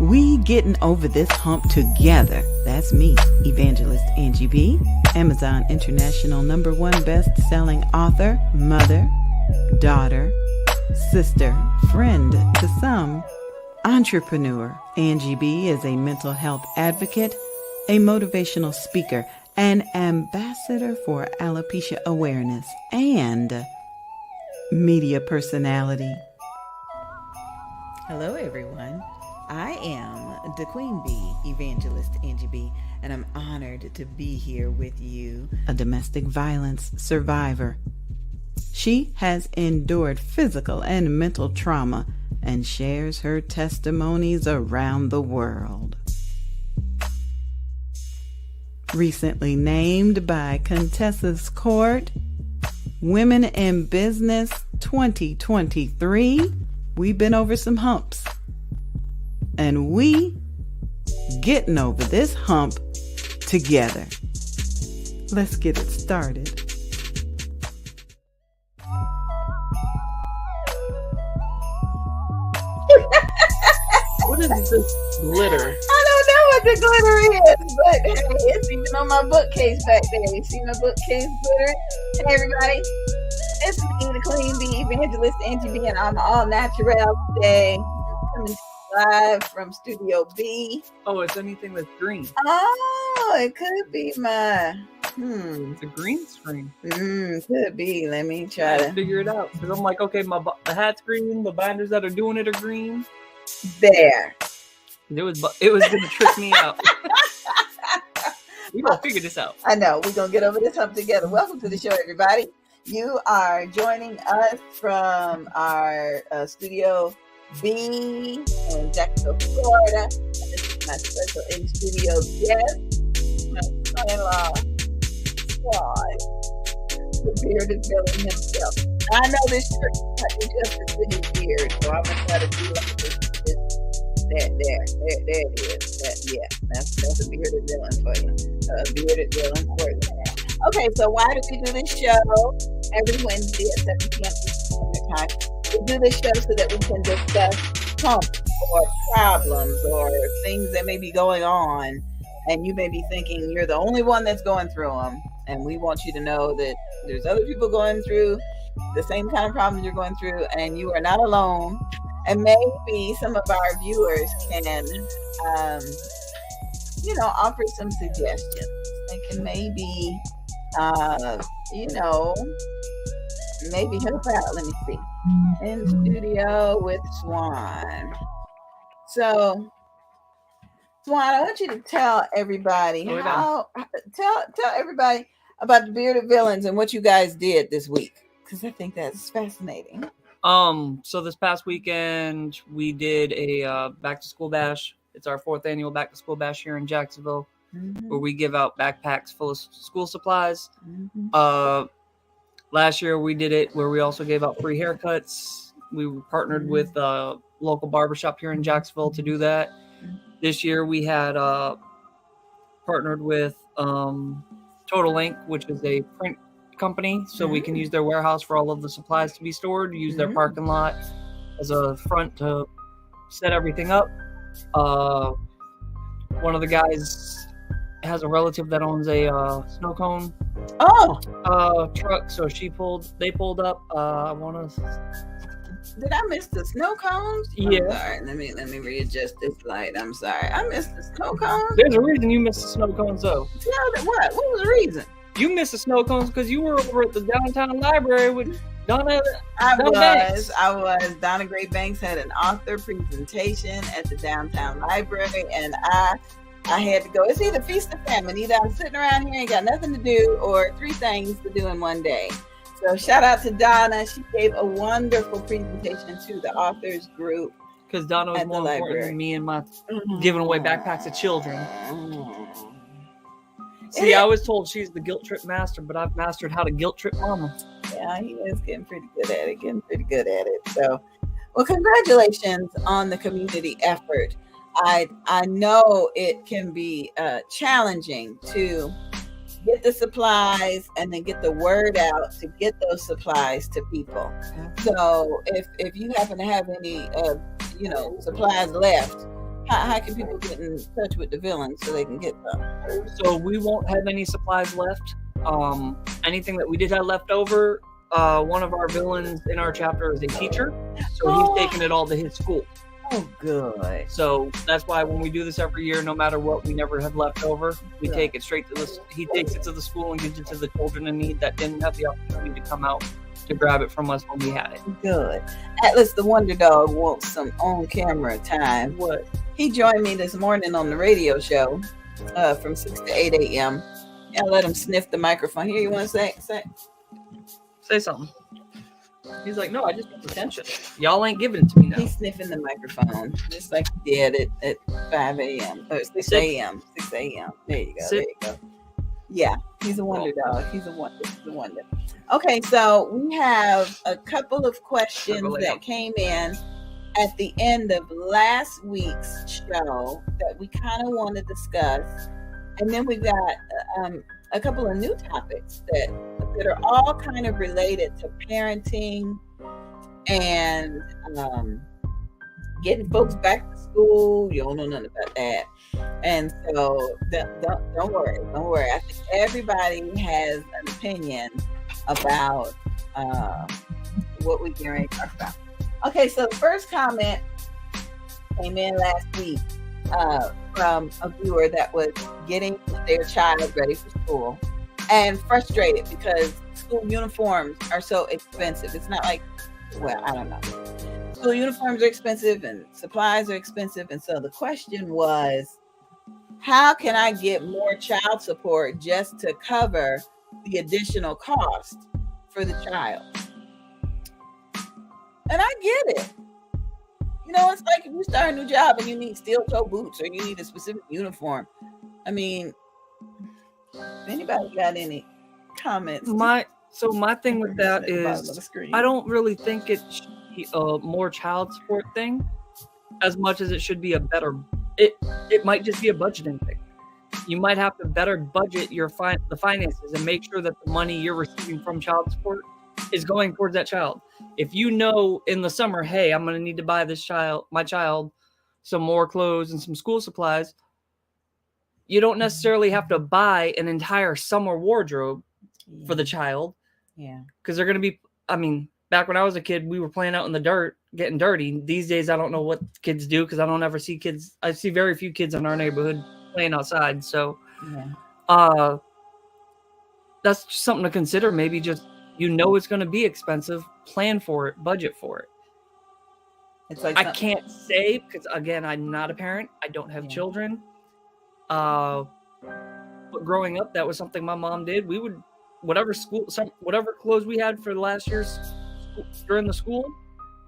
We getting over this hump together. That's me, Evangelist Angie B, Amazon International #1 best-selling author, mother, daughter, sister, friend to some, entrepreneur. Angie B is a mental health advocate, a motivational speaker, an ambassador for alopecia awareness, and media personality. Hello, everyone. I am the Queen Bee, Evangelist Angie B, and I'm honored to be here with you, a domestic violence survivor. She has endured physical and mental trauma and shares her testimonies around the world. Recently named by Contessa's Court, Women in Business 2023, we've been over some humps. And we getting over this hump together. Let's get it started. What is this glitter? I don't know what the glitter is, but hey, it's even on my bookcase back there. You see my bookcase glitter? Hey everybody, it's me, the Queen Bee, Evangelist Angie B, and I'm all natural today. Coming live from Studio B. Oh, it's anything that's green. Oh, it could be my It's a green screen. Could be. Let me try to Figure it out. Because I'm like, okay, the hat's green, the binders that are doing it are green. there. It was gonna trick me out. We gonna figure this out. I know, we're gonna get over this hump together. Welcome to the show, everybody. You are joining us from our Studio B in Jacksonville, Florida. And this is my special in-studio guest, my son-in-law, Swan, the bearded villain himself. I know this shirt cut justice to his beard, so I'm gonna try to do like this. There it is. That's a bearded villain for you. A bearded villain for you. Okay, so why do we do this show every Wednesday at 7 p.m. Eastern time? We do this show so that we can discuss humps or problems or things that may be going on, and you may be thinking you're the only one that's going through them, and we want you to know that there's other people going through the same kind of problems you're going through, and you are not alone. And maybe some of our viewers can, offer some suggestions. They can maybe, maybe help out. Let me see. In studio with Swan. So, Swan, I want you to tell everybody tell everybody about the bearded villains and what you guys did this week, because I think that's fascinating. So this past weekend we did a back to school bash. It's our 4th annual back to school bash here in Jacksonville, where we give out backpacks full of school supplies. Last year we did it where we also gave out free haircuts. We partnered with a local barbershop here in Jacksonville to do that. This year we had partnered with Total Ink, which is a print company, so we can use their warehouse for all of the supplies to be stored, use their parking lot as a front to set everything up. One of the guys has a relative that owns a snow cone truck, so they pulled up. Did I miss the snow cones? Yeah. I'm sorry. Let me readjust this light. I'm sorry. I missed the snow cones. There's a reason you missed the snow cones, though. Yeah, what was the reason? You missed the snow cones because you were over at the downtown library with Donna. I was. Donna Gray Banks had an author presentation at the downtown library, and I had to go. It's either feast or famine. Either I'm sitting around here ain't got nothing to do, or 3 things to do in one day. So shout out to Donna. She gave a wonderful presentation to the authors group. Because Donna was more important than me and my giving away backpacks to children. See, I was told she's the guilt trip master, but I've mastered how to guilt trip mama. Yeah, he is getting pretty good at it. So, well, congratulations on the community effort. I know it can be challenging to get the supplies and then get the word out to get those supplies to people. So if you happen to have any supplies left, How can people get in touch with the villains so they can get them? So we won't have any supplies left. Anything that we did have left over, one of our villains in our chapter is a teacher, so he's taking it all to his school. Oh, good. So that's why when we do this every year, no matter what, we never have left over. We take it straight to the. He takes it to the school and gives it to the children in need that didn't have the opportunity to come out to grab it from us when we had it. Good. Atlas the Wonder Dog wants some on-camera time. What? He joined me this morning on the radio show from 6 to 8 a.m. I let him sniff the microphone. Here, you want to Say something. He's like, no, I just want attention. Y'all ain't giving it to me now. He's sniffing the microphone, just like he did at 5 a.m. or 6 a.m. 6 a.m. There you go. There you go. Yeah, he's a wonder dog. He's a wonder. He's a wonder. Okay, so we have a couple of questions that came in at the end of last week's show that we kind of want to discuss, and then we've got a couple of new topics that are all kind of related to parenting and getting folks back to school. You don't know nothing about that, and so don't worry. I think everybody has an opinion about what we're going to talk about. Okay, so the first comment came in last week from a viewer that was getting their child ready for school and frustrated because school uniforms are so expensive. It's not like, well, I don't know. School uniforms are expensive and supplies are expensive. And so the question was, how can I get more child support just to cover the additional cost for the child? And I get it. You know, it's like if you start a new job and you need steel-toe boots or you need a specific uniform. I mean, if anybody got any comments? My thing with that is I don't really think it should be a more child support thing as much as it should be a better. It might just be a budgeting thing. You might have to better budget the finances and make sure that the money you're receiving from child support is going towards that child. If you know in the summer, hey, I'm going to need to buy my child some more clothes and some school supplies, you don't necessarily have to buy an entire summer wardrobe for the child. Yeah. Because they're going to be, back when I was a kid, we were playing out in the dirt, getting dirty. These days, I don't know what kids do because I don't ever see kids. I see very few kids in our neighborhood playing outside. So that's just something to consider. Maybe just, it's going to be expensive. Plan for it. Budget for it. It's like I can't say because, again, I'm not a parent. I don't have children. But growing up, that was something my mom did. We would, whatever clothes we had for last year's during the school,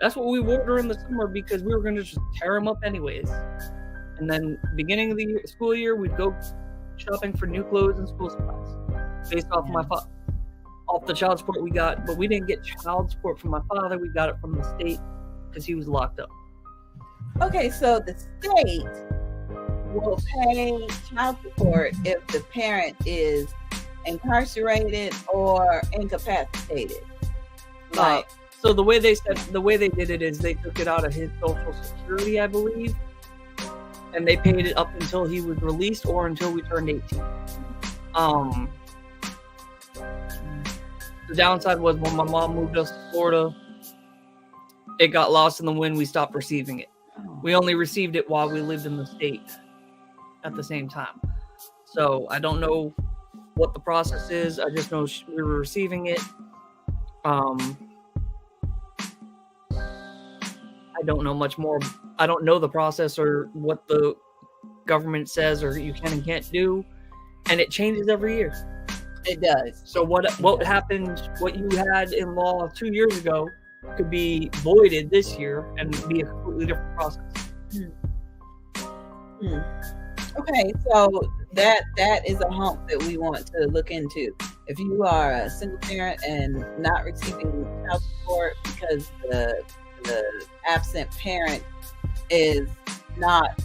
that's what we wore during the summer because we were going to just tear them up anyways. And then beginning of the school year, we'd go shopping for new clothes and school supplies based off off the child support we got. But we didn't get child support from my father. We got it from the state because he was locked up. Okay, so the state will pay child support if the parent is incarcerated or incapacitated. Right. So the way they did it is they took it out of his Social Security, I believe, and they paid it up until he was released or until we turned 18. The downside was when my mom moved us to Florida, it got lost in the wind. We stopped receiving it. We only received it while we lived in the state at the same time. So I don't know what the process is. I just know we were receiving it. I don't know much more. I don't know the process or what the government says or you can and can't do. And it changes every year. It does. So what happened, what you had in law 2 years ago could be voided this year and be a completely different process. Okay, so that is a hump that we want to look into. If you are a single parent and not receiving child support because the absent parent is not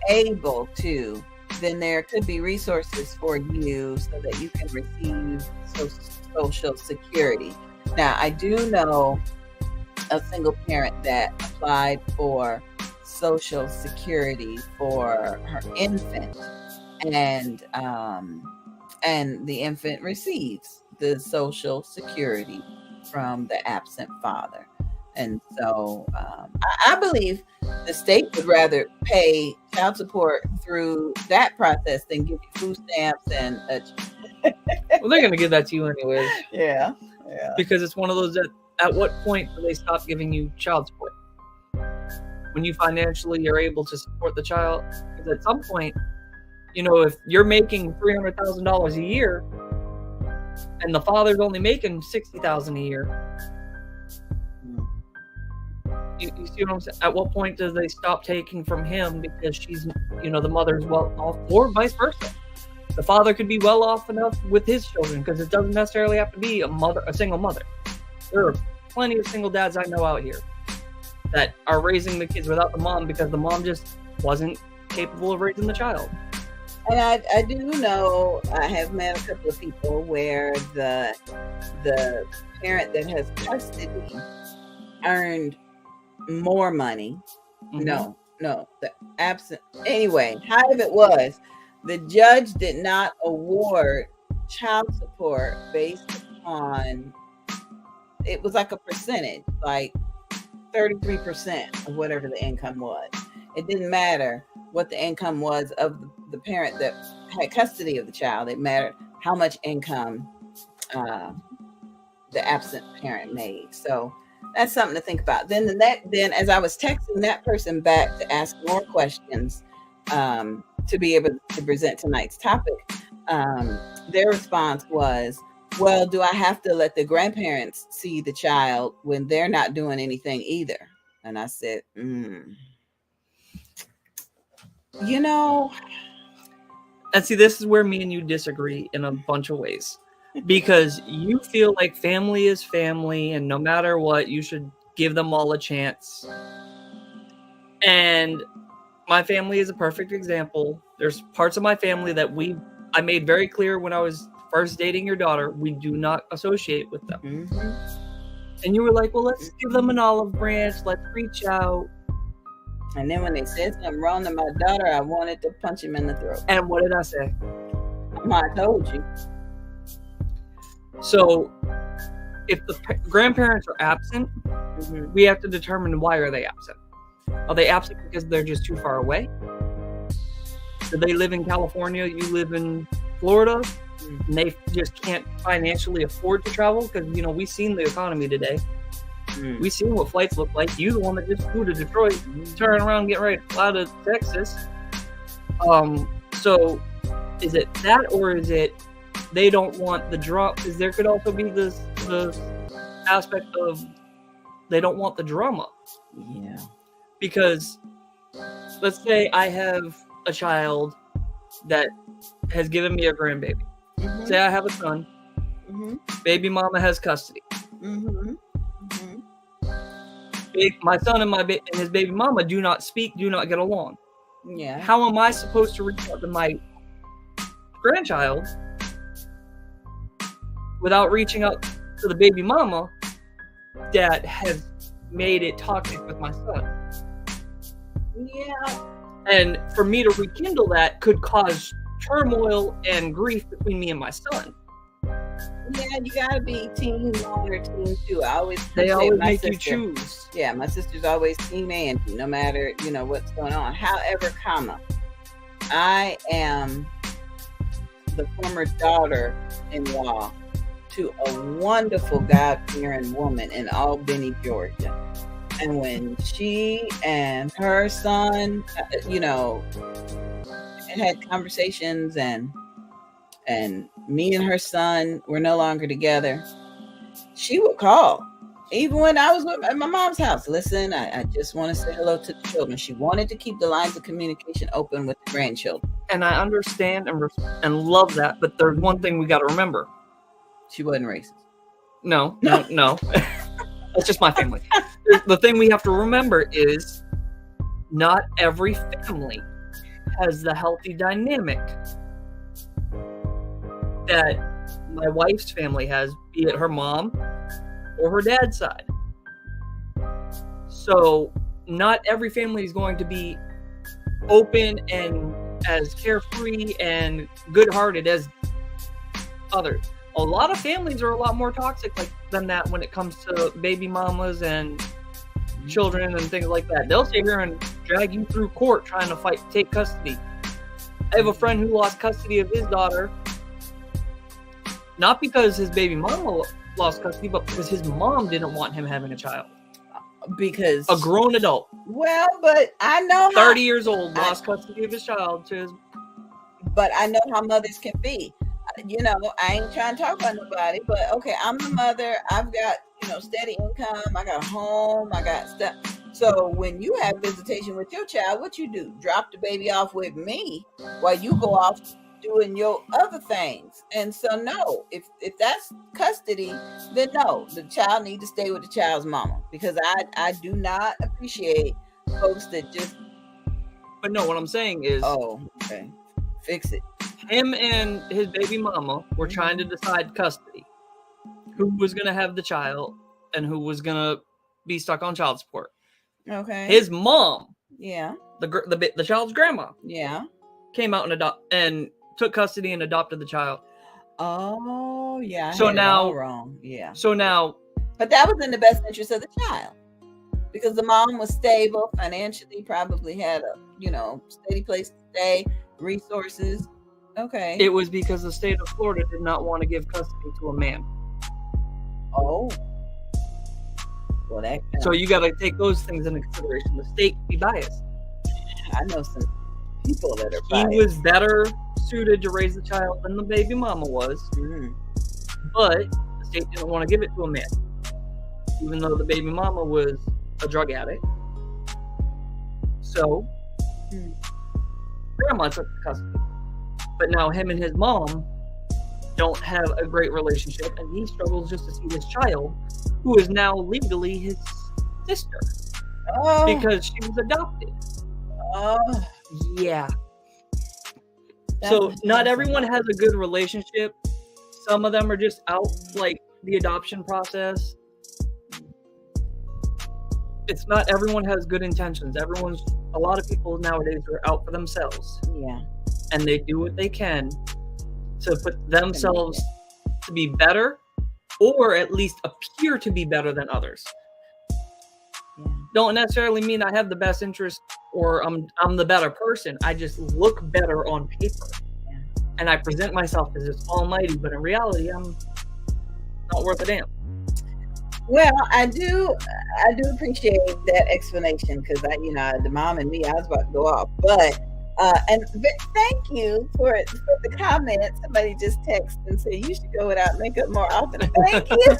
able to, then there could be resources for you so that you can receive Social Security. Now, I do know a single parent that applied for Social Security for her infant, and the infant receives the Social Security from the absent father. And so I believe the state would rather pay child support through that process than give you food stamps and Well, they're going to give that to you anyways. yeah. Because it's one of those that at what point do they stop giving you child support? When you financially are able to support the child? Because at some point, if you're making $300,000 a year and the father's only making $60,000 a year, you see what I'm saying? At what point do they stop taking from him because she's, the mother's well off, or vice versa? The father could be well off enough with his children, because it doesn't necessarily have to be a single mother. There are plenty of single dads I know out here that are raising the kids without the mom because the mom just wasn't capable of raising the child. And I do know, I have met a couple of people where the parent that has custody earned more money. Mm-hmm. No, the absent. Anyway, however it was, the judge did not award child support based on, it was like a percentage, like 33% of whatever the income was. It didn't matter what the income was of the parent that had custody of the child. It mattered how much income the absent parent made. So that's something to think about. Then as I was texting that person back to ask more questions to be able to present tonight's topic, their response was, well, do I have to let the grandparents see the child when they're not doing anything either? And I said, And see, this is where me and you disagree in a bunch of ways, because you feel like family is family, and no matter what, you should give them all a chance. And my family is a perfect example. There's parts of my family that I made very clear when I was first dating your daughter, we do not associate with them. mm-hmm. And you were like, well, let's give them an olive branch. Let's reach out. And then when they said something wrong to my daughter, I wanted to punch him in the throat. And what did I say? I told you. So if the grandparents are absent, Mm-hmm. we have to determine, why are they absent? Are they absent because they're just too far away? Do they live in California? You live in Florida? And they just can't financially afford to travel? Because, we've seen the economy today. We've seen what flights look like. You, the one that just flew to Detroit, turn around, get ready to fly to Texas. So is it that, or is it they don't want the drama? Because there could also be the aspect of they don't want the drama. Yeah. Because let's say I have a child that has given me a grandbaby. Mm-hmm. Say I have a son. Mm-hmm. Baby mama has custody. Mm-hmm. My son and his baby mama do not speak, do not get along. Yeah. How am I supposed to reach out to my grandchild without reaching out to the baby mama that has made it toxic with my son? Yeah. And for me to rekindle that could cause turmoil and grief between me and my son. Yeah, you gotta be team 1 or team 2. They always make sister. you choose. Yeah, my sister's always team Andy, no matter what's going on. However, I am the former daughter-in-law to a wonderful God-fearing woman in Albany, Georgia. And when she and her son, had conversations, and me and her son were no longer together, she would call. Even when I was at my mom's house, listen, I just want to say hello to the children. She wanted to keep the lines of communication open with the grandchildren. And I understand and love that, but there's one thing we got to remember. She wasn't racist. No. That's just my family. The thing we have to remember is not every family has the healthy dynamic that my wife's family has, be it her mom or her dad's side. So not every family is going to be open and as carefree and good-hearted as others. A lot of families are a lot more toxic than that when it comes to baby mamas and children and things like that. They'll sit here and drag you through court trying to take custody. I have a friend who lost custody of his daughter, not because his baby mama lost custody, but because his mom didn't want him having a child. Because a grown adult. Well, but I know 30 years old lost custody of his child to his. But I know how mothers can be. You know, I ain't trying to talk about nobody, but okay, I'm the mother. I've got, steady income. I got a home. I got stuff. So when you have visitation with your child, what you do? Drop the baby off with me while you go off doing your other things. And so no, if that's custody, then no, the child needs to stay with the child's mama, because I do not appreciate folks that just. But no, what I'm saying is, okay, fix it. Him and his baby mama were trying to decide custody, who was going to have the child and who was going to be stuck on child support. Okay. His mom, the child's grandma, came out and took custody and adopted the child. Oh yeah. So now, all wrong. Yeah. So now, but that was in the best interest of the child, because the mom was stable financially, probably had a steady place to stay, resources. Okay. It was because the state of Florida did not want to give custody to a man. Oh. Well, so you got to take those things into consideration. The state can be biased. I know some people that are biased. He was better suited to raise the child than the baby mama was, but the state didn't want to give it to a man, even though the baby mama was a drug addict. So grandma took the custody. But now him and his mom don't have a great relationship, and he struggles just to see his child, who is now legally his sister, because she was adopted. Oh, yeah. So not everyone has a good relationship. Some of them are just out the adoption process. It's not everyone has good intentions. A lot of people nowadays are out for themselves. Yeah. And they do what they can to put themselves to be better, or at least appear to be better than others. Yeah. Don't necessarily mean I have the best interest or I'm the better person. I just look better on paper. Yeah. And I present myself as this almighty, but in reality, I'm not worth a damn. Well, I do appreciate that explanation, because the mom and me, I was about to go off, but and thank you for the comment. Somebody just texted and said you should go without makeup more often. Thank you.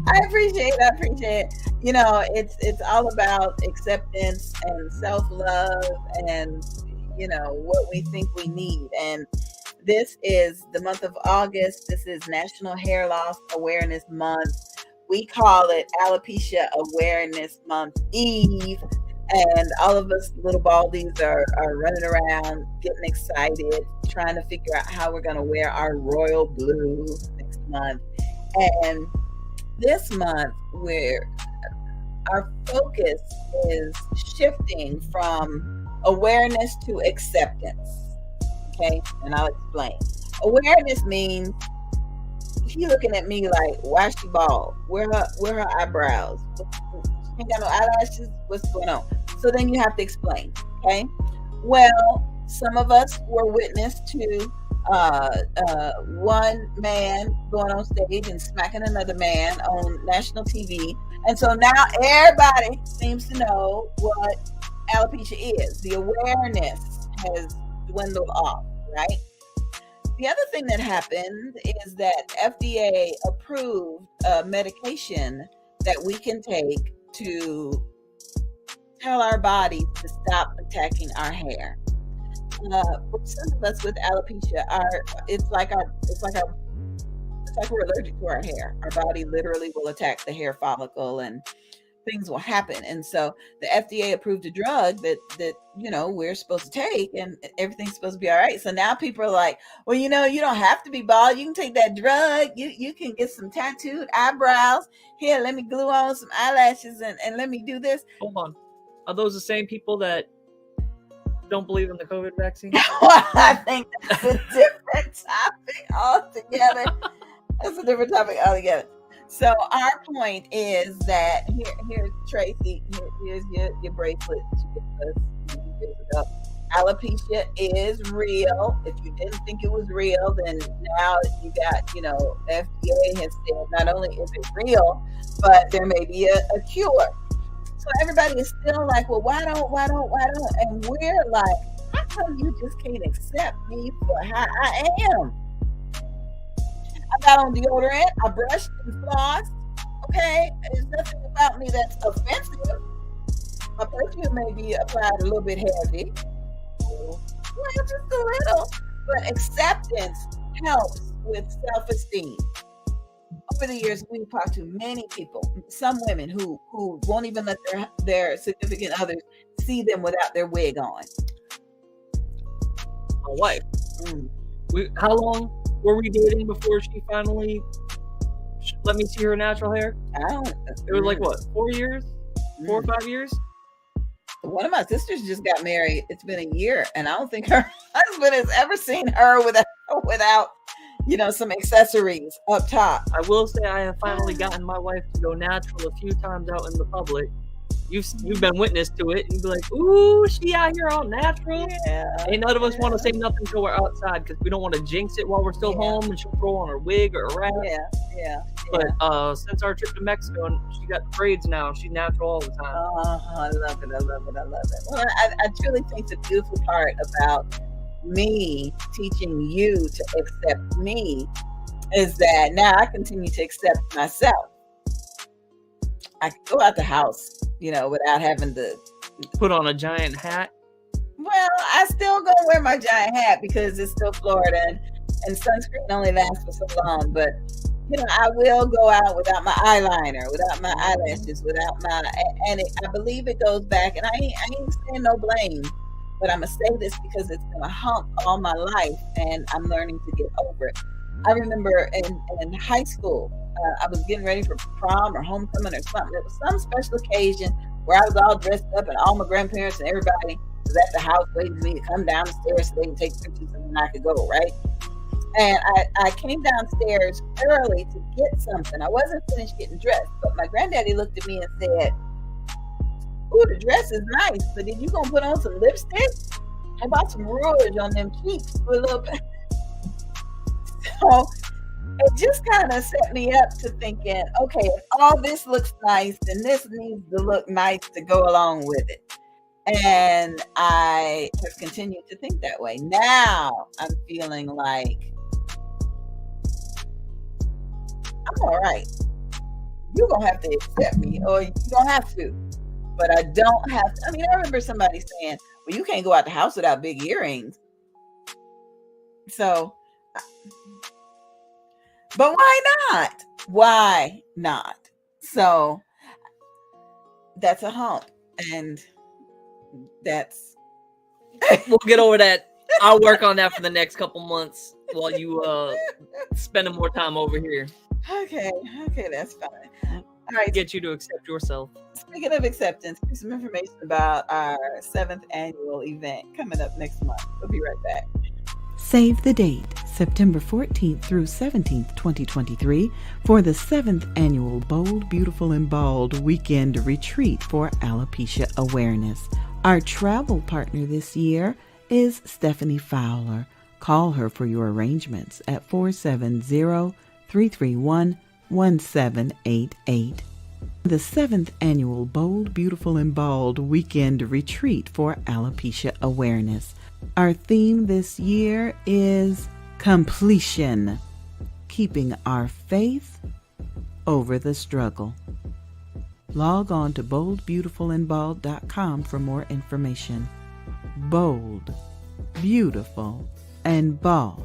I appreciate it. It's all about acceptance and self-love and what we think we need. And this is the month of August. This is National Hair Loss Awareness Month. We call it Alopecia Awareness Month Eve. And all of us little baldies are running around, getting excited, trying to figure out how we're going to wear our royal blue next month. And this month, our focus is shifting from awareness to acceptance. Okay, and I'll explain. Awareness means, she looking at me like, why she bald? Where her eyebrows? She ain't got no eyelashes. What's going on? So then you have to explain. Okay. Well, some of us were witness to one man going on stage and smacking another man on national TV, and so now everybody seems to know what alopecia is. The awareness has dwindled off, right? The other thing that happened is that FDA approved a medication that we can take to tell our bodies to stop attacking our hair. For some of us with alopecia, it's like we're allergic to our hair. Our body literally will attack the hair follicle, and things will happen. And so the FDA approved a drug that we're supposed to take, and everything's supposed to be all right. So now people are like, well, you don't have to be bald. You can take that drug. You can get some tattooed eyebrows. Here, let me glue on some eyelashes and let me do this. Hold on. Are those the same people that don't believe in the COVID vaccine? I think that's a different topic altogether. That's a different topic altogether. So our point is that here's Tracy. Here's your bracelet that you gave us years ago. Alopecia is real. If you didn't think it was real, then now you got, FDA has said not only is it real, but there may be a cure. So everybody is still like, well, why don't? And we're like, how come you just can't accept me for how I am? I got on deodorant, I brushed and flossed. Okay, there's nothing about me that's offensive. My perfume may be applied a little bit heavy. Well, just a little. But acceptance helps with self-esteem. Over the years, we've talked to many people, some women who won't even let their significant others see them without their wig on. My wife. How long were we dating before she finally let me see her natural hair? It was like what, 4 years? 4 or 5 years? One of my sisters just got married. It's been a year, and I don't think her husband has ever seen her without some accessories up top. I will say I have finally gotten my wife to go natural a few times out in the public. You've been witness to it, and you'd be like, ooh, she out here all natural. Yeah. Ain't none of us want to say nothing until we're outside because we don't want to jinx it while we're still home and she'll throw on her wig or a wrap. Yeah. But since our trip to Mexico, and she got braids now, she's natural all the time. Oh, I love it. Well, I truly think the beautiful part about me teaching you to accept me is that now I continue to accept myself. I can go out the house, without having to put on a giant hat. Well, I still go wear my giant hat because it's still Florida and sunscreen only lasts for so long. But, I will go out without my eyeliner, without my eyelashes, I believe it goes back, and I ain't saying no blame, but I'm going to say this because it's been a hump all my life and I'm learning to get over it. I remember in high school, I was getting ready for prom or homecoming or something. It was some special occasion where I was all dressed up and all my grandparents and everybody was at the house waiting for me to come down the stairs so they can take pictures and then I could go, right? And I came downstairs early to get something. I wasn't finished getting dressed, but my granddaddy looked at me and said, ooh, the dress is nice, but did you gonna put on some lipstick? How about some rouge on them cheeks for a little bit? So it just kind of set me up to thinking, okay, if all this looks nice, then this needs to look nice to go along with it. And I have continued to think that way. Now I'm feeling like I'm all right. You're going to have to accept me, or you don't have to. But I don't have to. I mean, I remember somebody saying, well, you can't go out the house without big earrings. So, but why not? Why not? So that's a hump. And that's... We'll get over that. I'll work on that for the next couple months while you spending more time over here. Okay, that's fine. All right. Get you to accept yourself. Speaking of acceptance, here's some information about our 7th annual event coming up next month. We'll be right back. Save the date, September 14th through 17th, 2023, for the 7th annual Bold, Beautiful, and Bald Weekend Retreat for Alopecia Awareness. Our travel partner this year is Stephanie Fowler. Call her for your arrangements at 470-331-1788. The 7th annual Bold, Beautiful, and Bald Weekend Retreat for Alopecia Awareness. Our theme this year is completion, keeping our faith over the struggle. Log on to boldbeautifulandbald.com for more information. Bold, beautiful, and bald.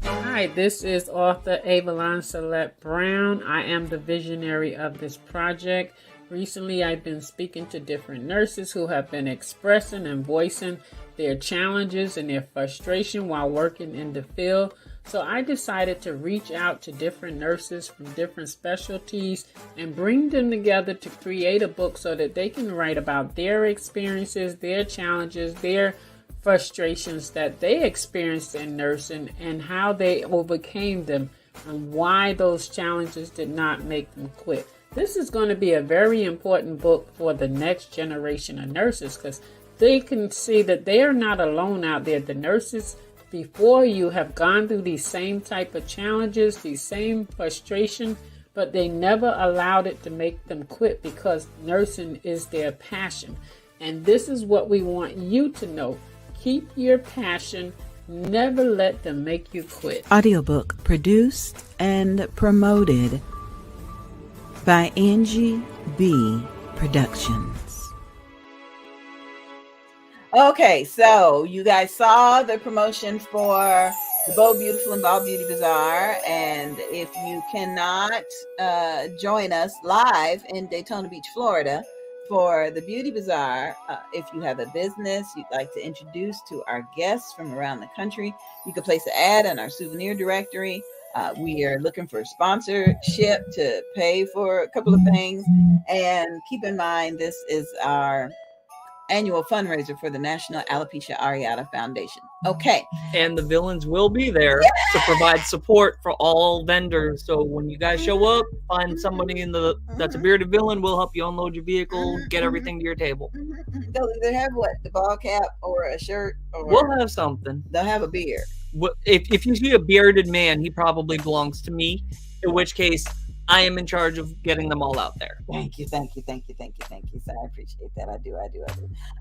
Hi, this is author Avalon Celette Brown. I am the visionary of this project. Recently, I've been speaking to different nurses who have been expressing and voicing their challenges and their frustration while working in the field. So I decided to reach out to different nurses from different specialties and bring them together to create a book so that they can write about their experiences, their challenges, their frustrations that they experienced in nursing and how they overcame them and why those challenges did not make them quit. This is going to be a very important book for the next generation of nurses because they can see that they are not alone out there. The nurses before you have gone through these same type of challenges, these same frustration, but they never allowed it to make them quit because nursing is their passion. And this is what we want you to know. Keep your passion. Never let them make you quit. Audiobook produced and promoted by Angie B. Productions. Okay, so you guys saw the promotion for the Bold, Beautiful, and Bald Beauty Bazaar. And if you cannot join us live in Daytona Beach, Florida for the Beauty Bazaar, if you have a business you'd like to introduce to our guests from around the country, you can place an ad on our souvenir directory. We are looking for sponsorship to pay for a couple of things. And keep in mind, this is our annual fundraiser for the National Alopecia Areata Foundation. Okay. And the villains will be there to provide support for all vendors. So when you guys show up, find somebody that's a bearded villain. We'll help you unload your vehicle, get everything to your table. They'll either have the ball cap or a shirt, or we'll have something. They'll have a beard. If you see a bearded man, he probably belongs to me. In which case, I am in charge of getting them all out there. Thank you. So I appreciate that. I do.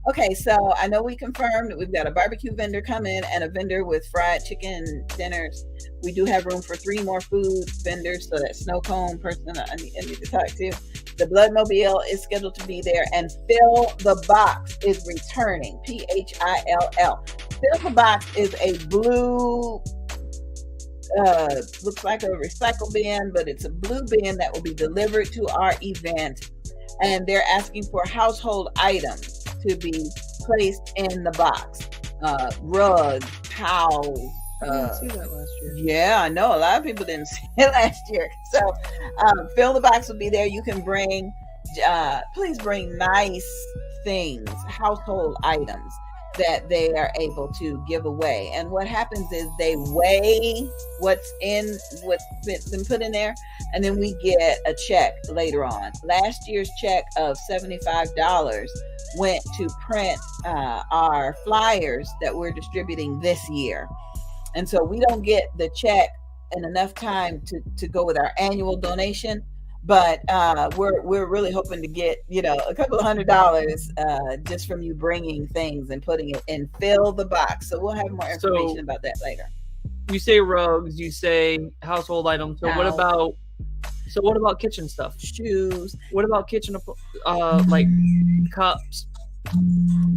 Okay, so I know we confirmed that we've got a barbecue vendor coming and a vendor with fried chicken dinners. We do have room for 3 more food vendors, so that snow cone person I need to talk to. The Bloodmobile is scheduled to be there, and Fill the Box is returning. PHILL. Fill the Box is a blue, looks like a recycle bin, but it's a blue bin that will be delivered to our event. And they're asking for household items to be placed in the box. Rugs, towels. I didn't see that last year. Yeah, I know. A lot of people didn't see it last year. So Fill the Box will be there. You can please bring nice things, household items that they are able to give away. And what happens is they weigh what's been put in there, and then we get a check later on. Last year's check of $75 went to print our flyers that we're distributing this year. And so we don't get the check in enough time to go with our annual donation. But we're really hoping to get, a couple of $100 just from you bringing things and putting it in Fill the Box. So we'll have more information about that later. You say rugs, you say household items. So what about kitchen stuff? Shoes. What about kitchen like cups?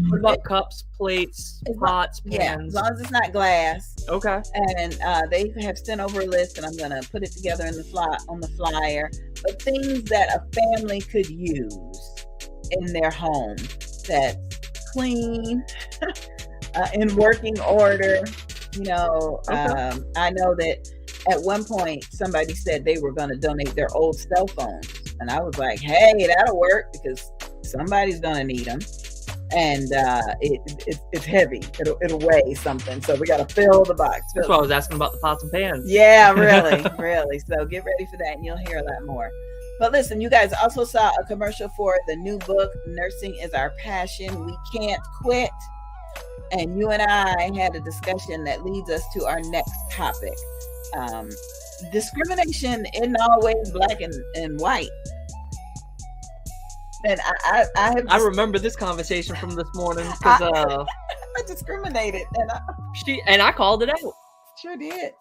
What about cups, plates, pots, pans? Yeah, as long as it's not glass. Okay. And they have sent over a list, and I'm gonna put it together on the flyer. But things that a family could use in their home that's clean, in working order. Okay. I know that at one point somebody said they were going to donate their old cell phones, and I was like, "Hey, that'll work because somebody's going to need them." And it's heavy. It'll weigh something. So we got to fill the box. That's why I was asking about the pots and pans. Yeah, really. So get ready for that, and you'll hear a lot more. But listen, you guys also saw a commercial for the new book, Nursing is Our Passion. We Can't Quit. And you and I had a discussion that leads us to our next topic. Discrimination isn't always black and white. And I remember this conversation from this morning because I discriminated, and I called it out. Sure did.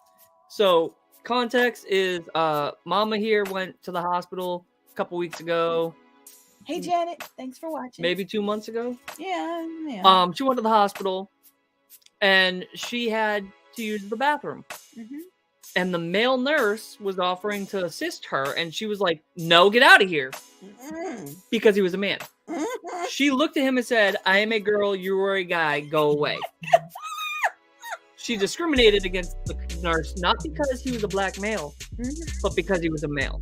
So context is Mama here went to the hospital a couple weeks ago. Hey Janet, thanks for watching. Maybe 2 months ago. Yeah. She went to the hospital and she had to use the bathroom. Mm-hmm. And the male nurse was offering to assist her, and she was like, "No, get out of here," because he was a man. She looked at him and said, "I am a girl, you are a guy, go away." she discriminated against the nurse, not because he was a black male, but because he was a male.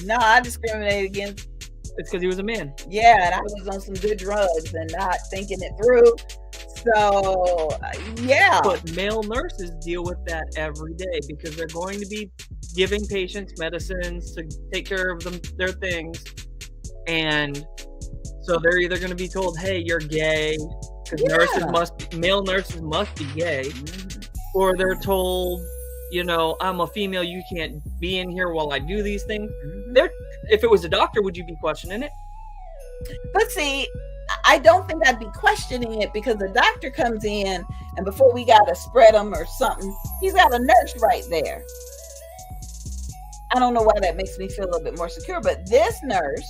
No, I discriminated against. It's because he was a man. Yeah, and I was on some good drugs and not thinking it through. So, yeah. But male nurses deal with that every day because they're going to be giving patients medicines to take care of them, their things. And so they're either going to be told, hey, you're gay, because male nurses must be gay, or they're told, I'm a female, you can't be in here while I do these things. If it was a doctor, would you be questioning it? But see, I don't think I'd be questioning it because the doctor comes in and before we got to spread him or something, he's got a nurse right there. I don't know why that makes me feel a little bit more secure, but this nurse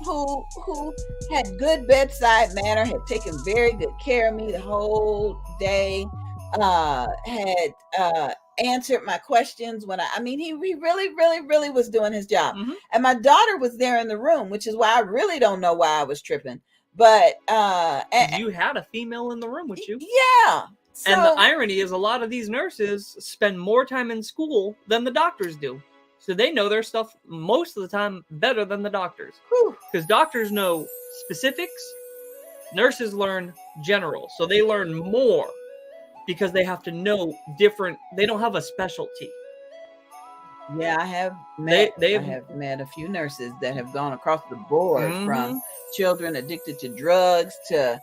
who had good bedside manner, had taken very good care of me the whole day, had answered my questions when he really was doing his job. And my daughter was there in the room, which is why I really don't know why I was tripping. But you had a female in the room with you. Yeah. So, and the irony is a lot of these nurses spend more time in school than the doctors do. So they know their stuff most of the time better than the doctors. Because doctors know specifics, nurses learn general. So they learn more because they have to know different. They don't have a specialty. Yeah, I have met a few nurses that have gone across the board from children addicted to drugs to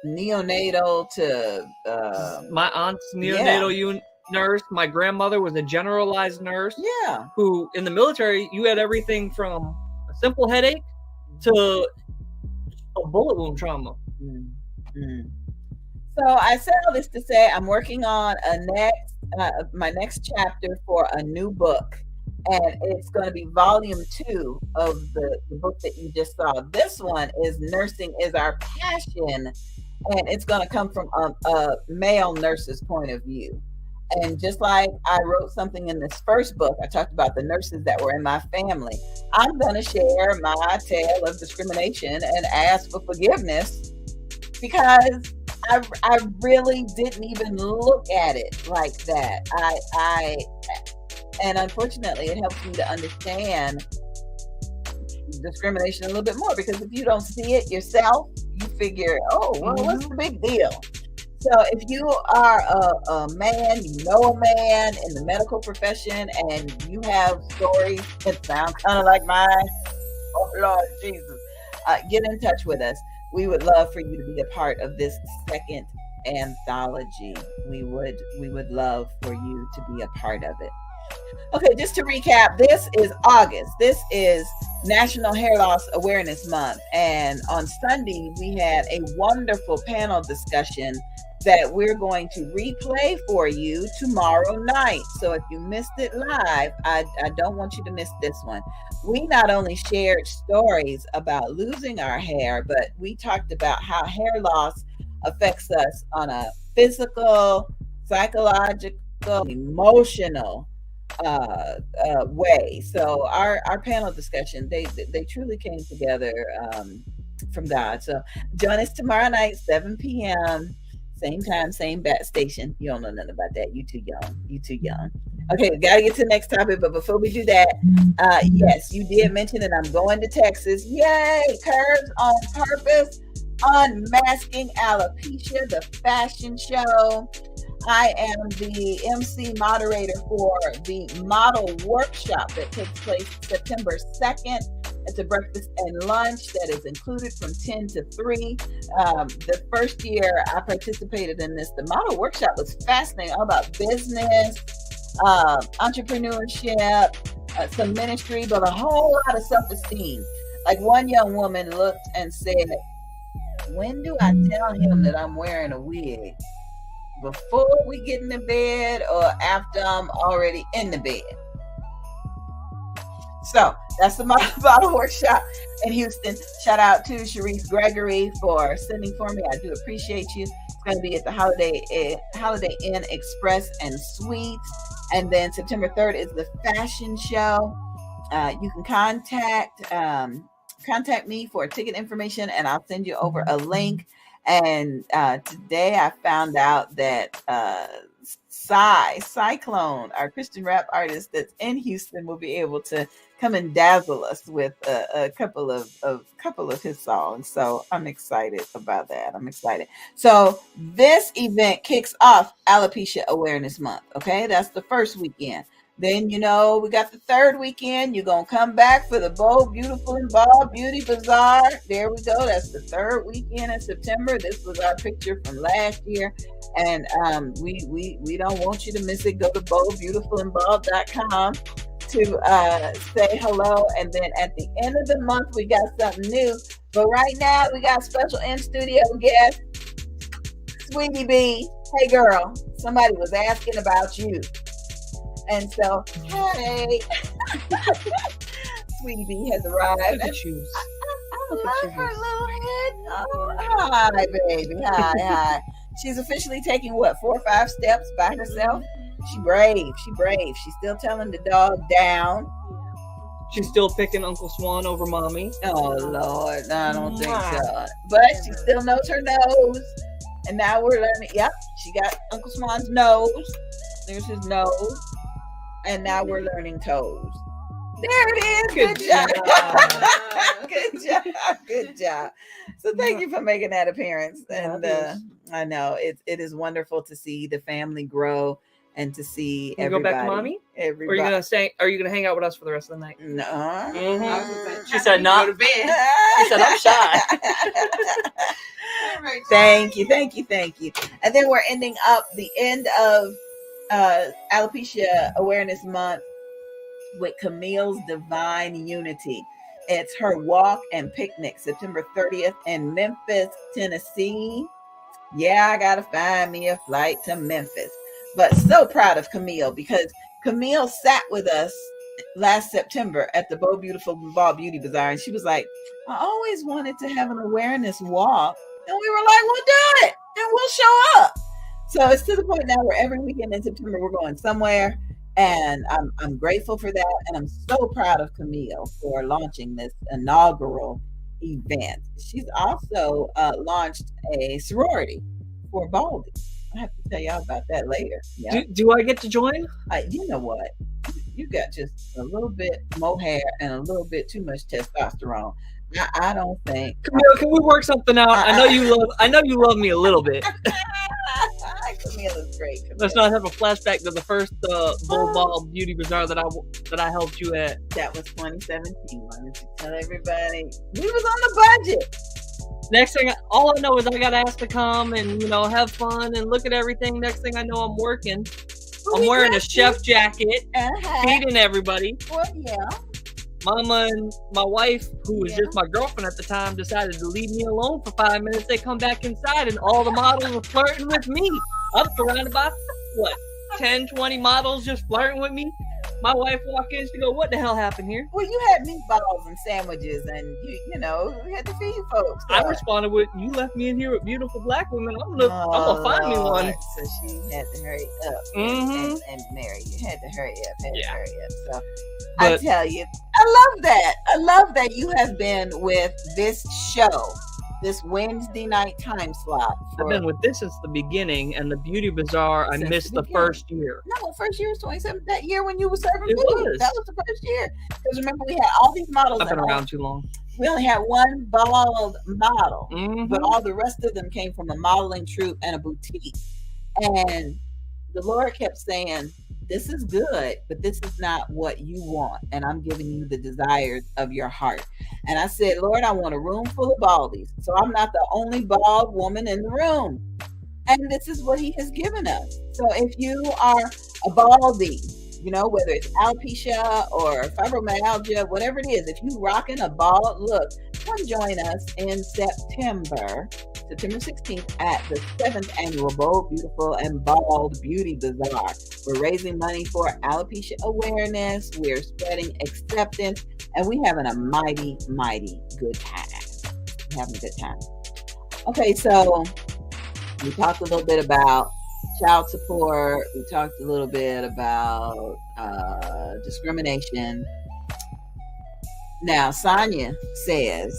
neonatal to my aunt's neonatal nurse. My grandmother was a generalized nurse. Yeah. Who in the military, you had everything from a simple headache to a bullet wound trauma. So I say all this to say I'm working on my next chapter for a new book, and it's going to be volume 2 of the book that you just saw. This one is Nursing is Our Passion, and it's going to come from a male nurse's point of view. And just like I wrote something in this first book, I talked about the nurses that were in my family. I'm going to share my tale of discrimination and ask for forgiveness because I really didn't even look at it like that. And unfortunately, it helps me to understand discrimination a little bit more, because if you don't see it yourself, you figure, what's the big deal? So if you are a man, you know a man in the medical profession, and you have stories that sound kind of like mine, oh Lord Jesus, get in touch with us. We would love for you to be a part of this second anthology. We would love for you to be a part of it. Okay, just to recap, this is August. This is National Hair Loss Awareness Month. And on Sunday, we had a wonderful panel discussion that we're going to replay for you tomorrow night. So if you missed it live, I don't want you to miss this one. We not only shared stories about losing our hair, but we talked about how hair loss affects us on a physical, psychological, emotional way. So our panel discussion, they truly came together from God. So join us tomorrow night, 7 p.m. Same time, same bat station. You don't know nothing about that. You too young. Okay, we gotta get to the next topic, but before we do that, yes, you did mention that I'm going to Texas. Yay! Curves on Purpose, Unmasking Alopecia, the fashion show. I am the MC moderator for the model workshop that takes place September 2nd. It's a breakfast and lunch that is included from 10 to 3. The first year I participated in this, the model workshop was fascinating, all about business, entrepreneurship, some ministry, but a whole lot of self-esteem. Like one young woman looked and said, when do I tell him that I'm wearing a wig? Before we get in the bed or after I'm already in the bed? So that's the model workshop in Houston. Shout out to Sharice Gregory for sending for me. I do appreciate you. It's going to be at the Holiday Inn Express and Suites. And then September 3rd is the fashion show. You can contact me for ticket information, and I'll send you over a link. And today I found out that Cyclone, our Christian rap artist that's in Houston, will be able to come and dazzle us with a couple of his songs. So I'm excited about that. I'm excited. So this event kicks off Alopecia Awareness Month. Okay, that's the first weekend. Then, we got the third weekend. You're going to come back for the Bold, Beautiful, and Bald Beauty Bazaar. There we go. That's the third weekend in September. This was our picture from last year. And we don't want you to miss it. Go to boldbeautifulandbald.com to say hello. And then at the end of the month, we got something new. But right now, we got special in-studio guest, Sweetie B. Hey, girl, somebody was asking about you. And so, hey, Sweetie B has arrived. Look at shoes. I love her little head. Oh, hi, baby. Hi. She's officially taking 4 or 5 steps by herself. She brave. She's still telling the dog down. She's still picking Uncle Swan over mommy. Oh, Lord. No, I don't think so. But she still knows her nose. And now we're learning. Yep, she got Uncle Swan's nose. There's his nose. And now we're learning toes. There it is. Good job. Good job. So thank you for making that appearance. And I know it is wonderful to see the family grow and to see everybody. Go back to mommy? Everybody. Are you gonna hang out with us for the rest of the night? No. Mm-hmm. She said not. Go to bed. She said I'm shy. Thank you. And then we're ending up the end of Alopecia Awareness Month with Camille's Divine Unity. It's her walk and picnic, September 30th in Memphis, Tennessee. Yeah, I gotta find me a flight to Memphis. But so proud of Camille because Camille sat with us last September at the Bold, Beautiful, Bald Beauty Bazaar, and she was like, I always wanted to have an awareness walk. And we were like, we'll do it and we'll show up. So it's to the point now where every weekend in September we're going somewhere, and I'm grateful for that, and I'm so proud of Camille for launching this inaugural event. She's also launched a sorority for baldies. I have to tell y'all about that later. Yeah. Do I get to join? You know what? You got just a little bit more hair and a little bit too much testosterone. I don't think. Camille, can we work something out? I know you love me a little bit. Camille is great. Camille. Let's not have a flashback to the first Bald Beauty Bazaar that I helped you at. That was 2017. Why don't you tell everybody? We was on the budget. Next thing, all I know is I got asked to come and have fun and look at everything. Next thing I know, I'm working. I'm wearing a chef jacket, feeding everybody. Well, yeah. Mama and my wife, who was just my girlfriend at the time, decided to leave me alone for 5 minutes. They come back inside and all the models were flirting with me. I'm surrounded by, 10, 20 models just flirting with me. My wife walked in, she go, what the hell happened here? Well, you had meatballs and sandwiches and, we had to feed you folks. So. I responded with, you left me in here with beautiful black women. I'm going to find me one. So she had to hurry up and marry you. Had to hurry up. So I tell you, I love that you have been with this show, this Wednesday night time slot. I've been with this since the beginning, and the Beauty Bazaar, I missed the first year. No, first year was 27. That year when you were serving it food. That was the first year. Because remember, we had all these models. I've been around too long. We only had one bald model, but all the rest of them came from a modeling troupe and a boutique. And the Lord kept saying, this is good, but this is not what you want. And I'm giving you the desires of your heart. And I said, Lord, I want a room full of baldies. So I'm not the only bald woman in the room. And this is what he has given us. So if you are a baldy, whether it's alopecia or fibromyalgia, whatever it is, if you rocking a bald look, come join us in September 16th at the 7th annual Bold, Beautiful, and Bald Beauty Bazaar. We're raising money for alopecia awareness. We're spreading acceptance, and we're having a mighty, mighty good time. We're having a good time. Okay, so we talked a little bit about child support. We talked a little bit about discrimination. Now, Sonia says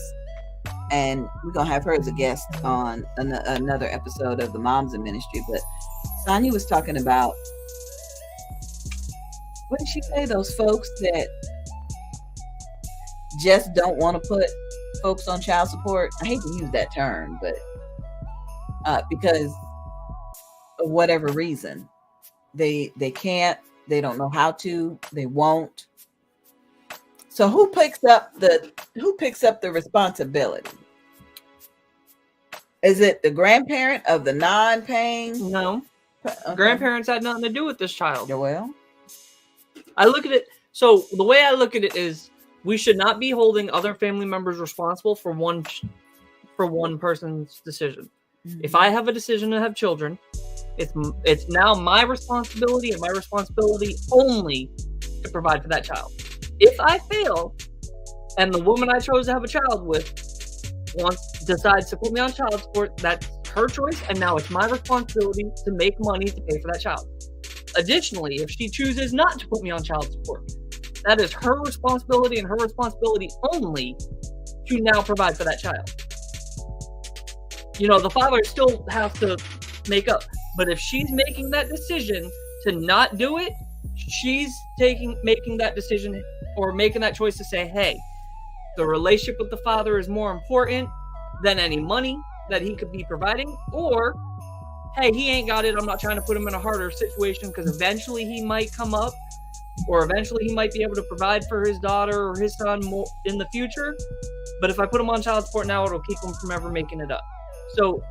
and we're gonna have her as a guest on another episode of the Moms in Ministry. But Sonia was talking about, what did she say? Those folks that just don't want to put folks on child support. I hate to use that term, but because of whatever reason, they can't, they don't know how to, they won't. So who picks up the responsibility? Is it the grandparent of the non-paying? No. Okay. Grandparents had nothing to do with this child. Well, I look at it, so the way I look at it is, we should not be holding other family members responsible for one person's decision. Mm-hmm. If I have a decision to have children, it's now my responsibility, and my responsibility only to provide for that child. If I fail, and the woman I chose to have a child with decides to put me on child support, that's her choice, and now it's my responsibility to make money to pay for that child. Additionally, if she chooses not to put me on child support, that is her responsibility, and her responsibility only, to now provide for that child. You know, the father still has to make up. But if she's making that decision to not do it, she's making that decision, or making that choice to say, hey, the relationship with the father is more important than any money that he could be providing. Or, hey, he ain't got it. I'm not trying to put him in a harder situation, because eventually he might come up, or eventually he might be able to provide for his daughter or his son more in the future. But if I put him on child support now, it'll keep him from ever making it up. So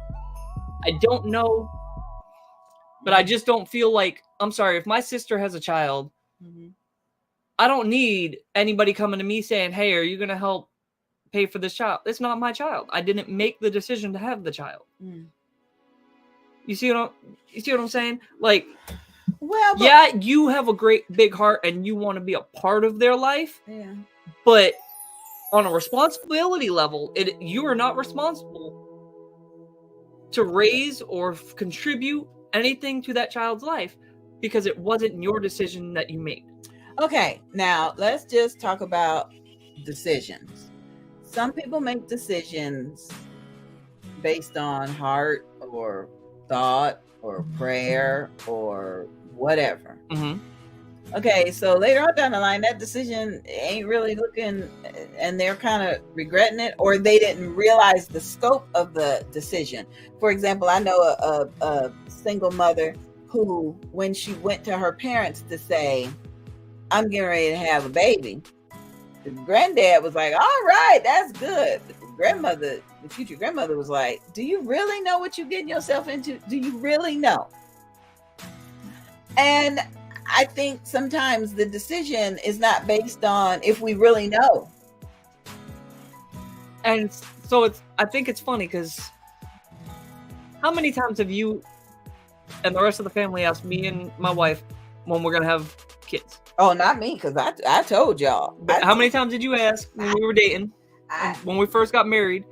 I don't know, but I just don't feel like, I'm sorry, if my sister has a child, mm-hmm. I don't need anybody coming to me saying, hey, are you going to help pay for this child? It's not my child. I didn't make the decision to have the child. Mm. You see what I'm saying? Like, well, yeah, you have a great big heart and you want to be a part of their life. Yeah. But on a responsibility level, you are not responsible to raise or contribute anything to that child's life, because it wasn't your decision that you made. Okay, now let's just talk about decisions. Some people make decisions based on heart or thought or prayer or whatever. Mm-hmm. Okay, so later on down the line, that decision ain't really looking, and they're kind of regretting it, or they didn't realize the scope of the decision. For example, I know a single mother who, when she went to her parents to say, I'm getting ready to have a baby, the granddad was like, all right, that's good. But the future grandmother was like, do you really know what you're getting yourself into? Do you really know? And I think sometimes the decision is not based on if we really know. And so I think it's funny, because how many times have you and the rest of the family asked me and my wife when we're going to have kids? Oh, not me, because I told y'all. How many times did you ask when we were dating, when we first got married?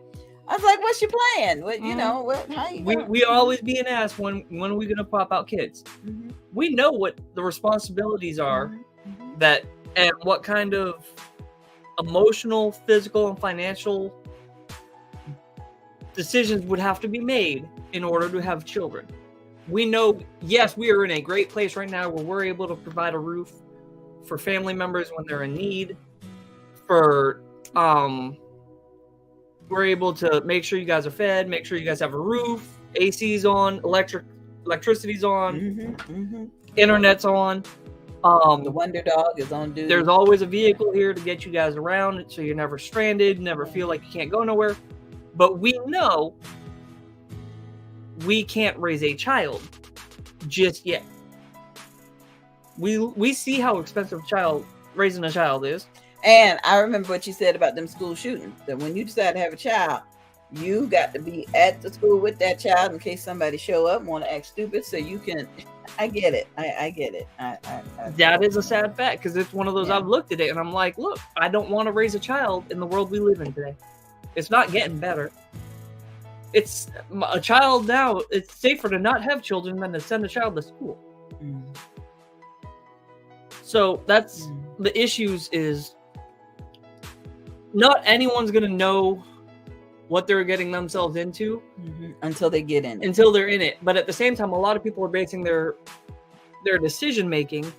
I was like, what's your plan? What, you know, what, how you we always being asked, when are we going to pop out kids? Mm-hmm. We know what the responsibilities are, mm-hmm. that, and what kind of emotional, physical, and financial decisions would have to be made in order to have children. We know, yes, we are in a great place right now where we're able to provide a roof for family members when they're in need, we're able to make sure you guys are fed, make sure you guys have a roof, AC's on, electricity's on, mm-hmm, mm-hmm. Internet's on. The Wonder Dog is on duty. There's always a vehicle here to get you guys around, so you're never stranded, never feel like you can't go nowhere. But we know we can't raise a child just yet. We see how expensive raising a child is. And I remember what you said about them school shootings, that when you decide to have a child, you got to be at the school with that child in case somebody show up and want to act stupid, so you can. I get it. I get it. That is a sad fact, because it's one of those, yeah. I've looked at it and I'm like, look, I don't want to raise a child in the world we live in today. It's not getting better. It's a child now. It's safer to not have children than to send a child to school. Mm. So that's the issues, is not anyone's going to know what they're getting themselves into until they get in it. Until they're in it. But at the same time, a lot of people are basing their decision making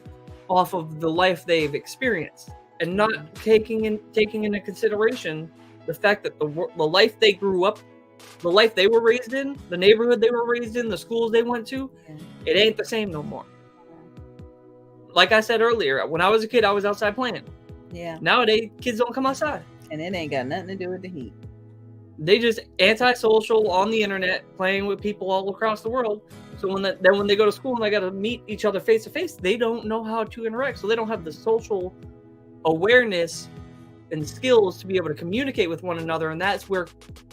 off of the life they've experienced and not taking into consideration the fact that the life they grew up, the life they were raised in, the neighborhood they were raised in, the schools they went to, it ain't the same no more. Like I said earlier, when I was a kid, I was outside playing. Yeah. Nowadays, kids don't come outside. And it ain't got nothing to do with the heat. They just antisocial on the internet, playing with people all across the world. So when they go to school and they got to meet each other face to face, they don't know how to interact. So they don't have the social awareness and skills to be able to communicate with one another. And that's where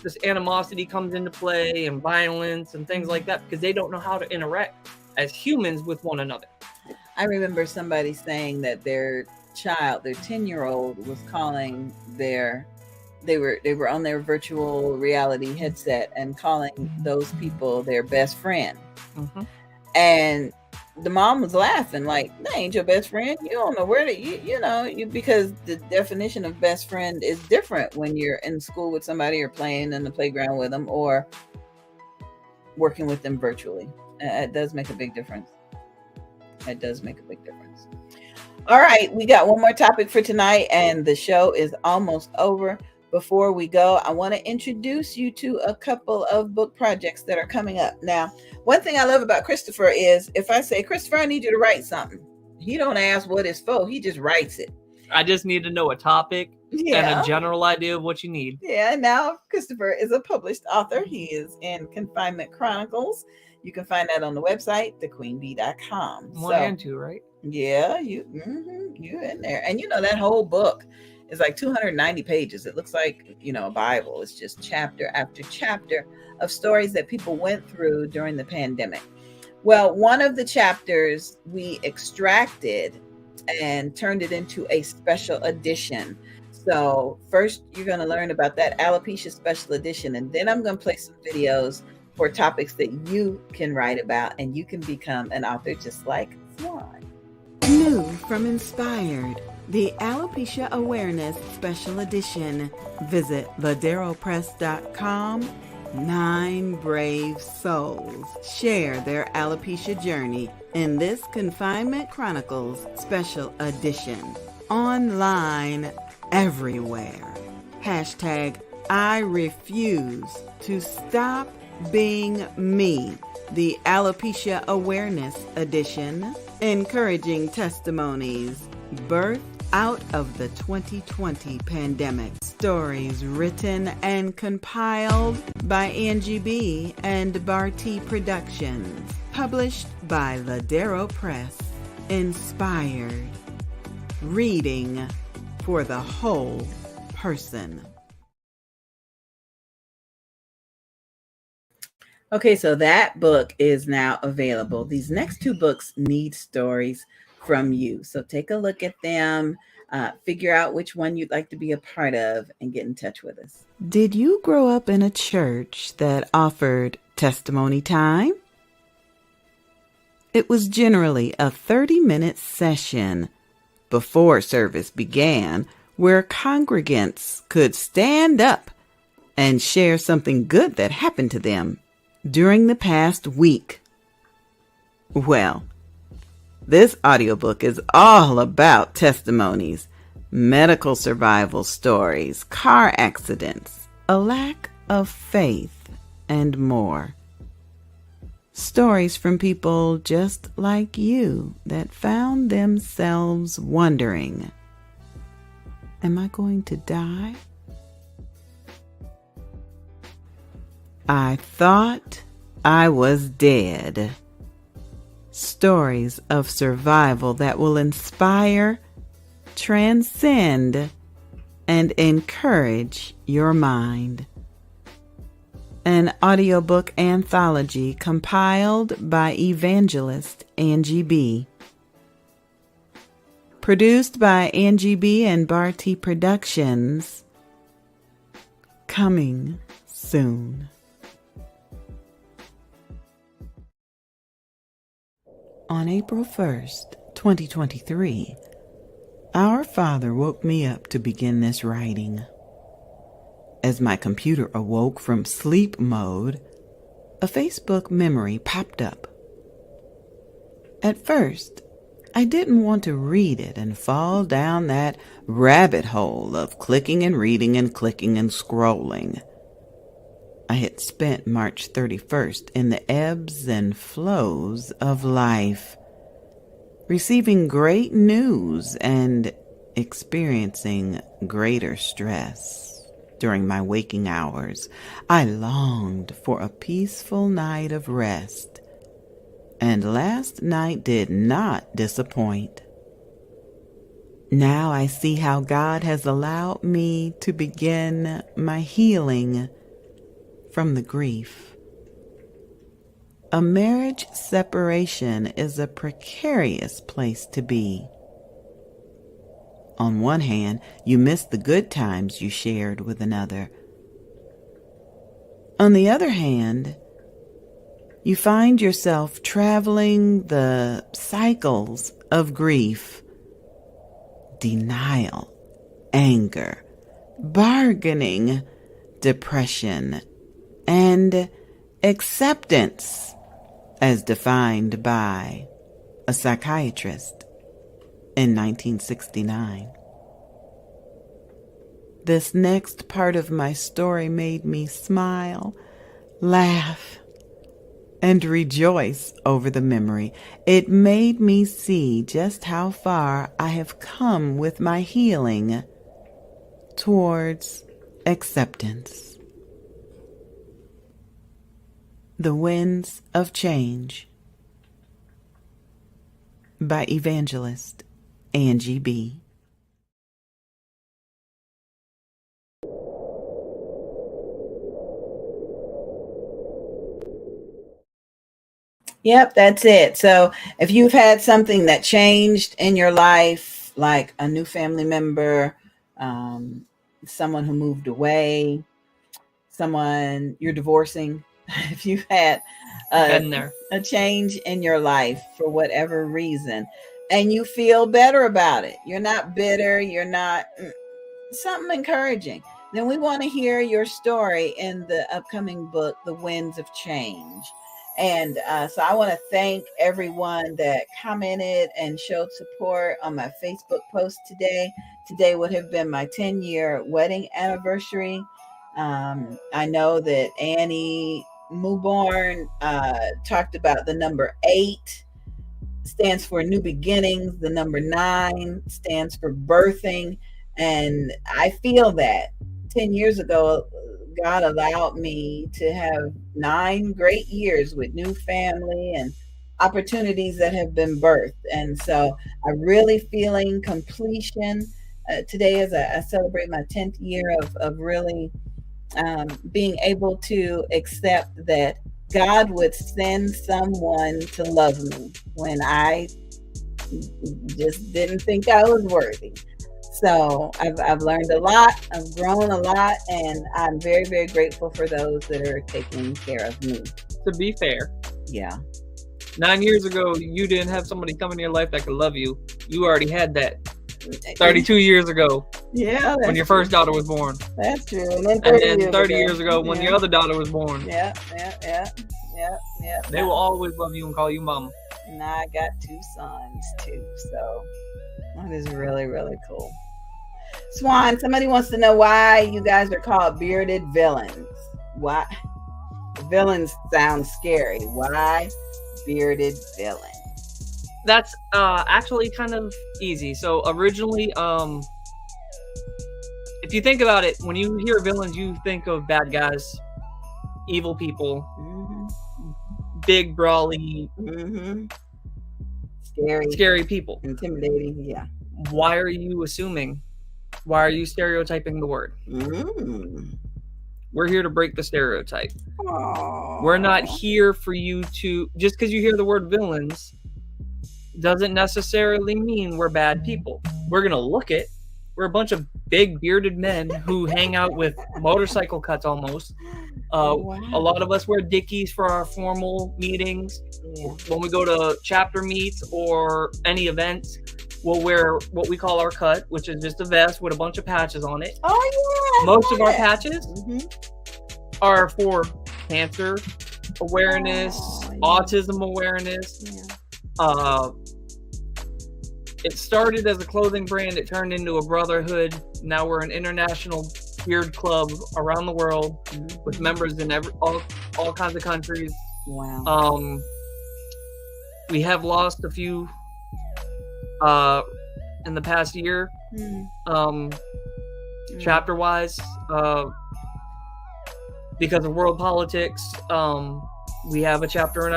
this animosity comes into play and violence and things like that, because they don't know how to interact as humans with one another. I remember somebody saying that their child, their 10-year-old, was calling they were on their virtual reality headset and calling those people their best friend. And the mom was laughing like, that ain't your best friend. You don't know where to, because the definition of best friend is different when you're in school with somebody or playing in the playground with them or working with them virtually. It does make a big difference. It does make a big difference. All right, we got one more topic for tonight, and the show is almost over. Before we go, I want to introduce you to a couple of book projects that are coming up. Now, one thing I love about Christopher is if I say, Christopher, I need you to write something, he don't ask what it's for. He just writes it. I just need to know a topic and a general idea of what you need. Yeah, now Christopher is a published author. He is in Confinement Chronicles. You can find that on the website, thequeenbee.com. 1 and 2, right? Yeah, you're in there. And that whole book is like 290 pages. It looks like, a Bible. It's just chapter after chapter of stories that people went through during the pandemic. Well, one of the chapters we extracted and turned it into a special edition. So first you're going to learn about that alopecia special edition, and then I'm going to play some videos for topics that you can write about, and you can become an author just like Swan. New from Inspired, the Alopecia Awareness Special Edition. Visit laderopress.com. 9 brave souls share their alopecia journey in this Confinement Chronicles Special Edition. Online everywhere. #I refuse to stop being me. The Alopecia Awareness Edition, encouraging testimonies birthed out of the 2020 pandemic. Stories written and compiled by Angie B. and Barty Productions. Published by Ladero Press. Inspired. Reading for the whole person. Okay, so that book is now available. These next 2 books need stories from you. So take a look at them, figure out which one you'd like to be a part of, and get in touch with us. Did you grow up in a church that offered testimony time? It was generally a 30-minute session before service began where congregants could stand up and share something good that happened to them during the past week. Well, this audiobook is all about testimonies, medical survival stories, car accidents, a lack of faith, and more. Stories from people just like you that found themselves wondering, am I going to die? I thought I was dead. Stories of survival that will inspire, transcend, and encourage your mind. An audiobook anthology compiled by evangelist Angie B. Produced by Angie B. and Barty Productions. Coming soon. On April 1st, 2023, our Father woke me up to begin this writing. As my computer awoke from sleep mode, a Facebook memory popped up. At first, I didn't want to read it and fall down that rabbit hole of clicking and reading and clicking and scrolling. I had spent March 31st in the ebbs and flows of life, receiving great news and experiencing greater stress. During my waking hours, I longed for a peaceful night of rest, and last night did not disappoint. Now I see how God has allowed me to begin my healing from the grief. A marriage separation is a precarious place to be. On one hand, you miss the good times you shared with another. On the other hand, you find yourself traveling the cycles of grief, denial, anger, bargaining, depression, and acceptance, as defined by a psychiatrist in 1969. This next part of my story made me smile, laugh, and rejoice over the memory. It made me see just how far I have come with my healing towards acceptance. The Winds of Change by Evangelist Angie B. Yep, that's it. So if you've had something that changed in your life, like a new family member, someone who moved away, someone you're divorcing, if you've had Been there. a change in your life for whatever reason, and you feel better about it, you're not bitter, you're not something encouraging, then we want to hear your story in the upcoming book, The Winds of Change. And so I want to thank everyone that commented and showed support on my Facebook post today. Today would have been my 10-year wedding anniversary. I know that Annie Mewborn talked about the number 8 stands for new beginnings. The number 9 stands for birthing. And I feel that 10 years ago, God allowed me to have 9 great years with new family and opportunities that have been birthed. And so I'm really feeling completion today as I celebrate my 10th year of really being able to accept that God would send someone to love me when I just didn't think I was worthy. So I've learned a lot, I've grown a lot, and I'm very, very grateful for those that are taking care of me. To be fair, Yeah. 9 years ago, you didn't have somebody come in your life that could love you. You already had that 32 years ago Yeah. when your first daughter was born. That's true. And then And then 30 years ago when your other daughter was born. Yeah. They will always love you and call you mama. And I got 2 sons too. So that is really, really cool. Swan, somebody wants to know why you guys are called bearded villains. Why? Villains sound scary. Why bearded villains? That's actually kind of easy. So originally, if you think about it, when you hear villains, you think of bad guys, evil people, big, brawly, scary people. Intimidating, yeah. Why are you assuming? Why are you stereotyping the word? We're here to break the stereotype. Aww. We're not here for you to, just because you hear the word villains doesn't necessarily mean we're bad people. We're going to look it. We're a bunch of big bearded men who hang out with motorcycle cuts almost Wow. A lot of us wear Dickies for our formal meetings. Yeah. When we go to chapter meets or any events, we'll wear what we call our cut, which is just a vest with a bunch of patches on it. Oh yeah. Most of our patches Mm-hmm. are for cancer awareness, Oh, yeah. autism awareness. Yeah. It started as a clothing brand. It turned into a brotherhood. Now we're an international beard club around the world with members in all kinds of countries. Wow. We have lost a few in the past year, chapter wise, because of world politics. We have a chapter in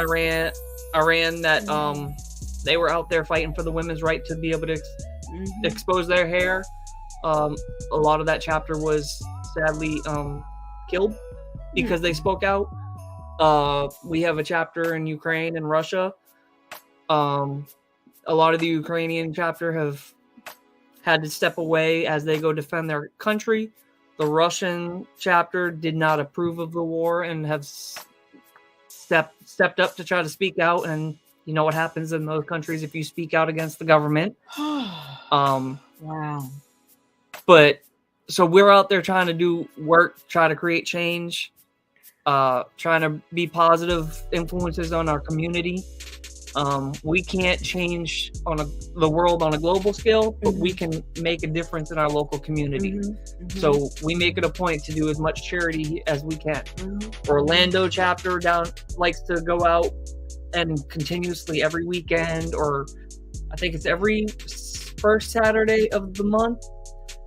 Iran that they were out there fighting for the women's right to be able to expose their hair. A lot of that chapter was sadly killed because they spoke out. We have a chapter in Ukraine and Russia. A lot of the Ukrainian chapter have had to step away as they go defend their country. The Russian chapter did not approve of the war and have stepped up to try to speak out. And you know what happens in those countries if you speak out against the government. Wow. But so we're out there trying to do work, try to create change, trying to be positive influences on our community. We can't change the world on a global scale, but we can make a difference in our local community. So we make it a point to do as much charity as we can. Orlando chapter likes to go out and continuously every weekend, or I think it's every first Saturday of the month,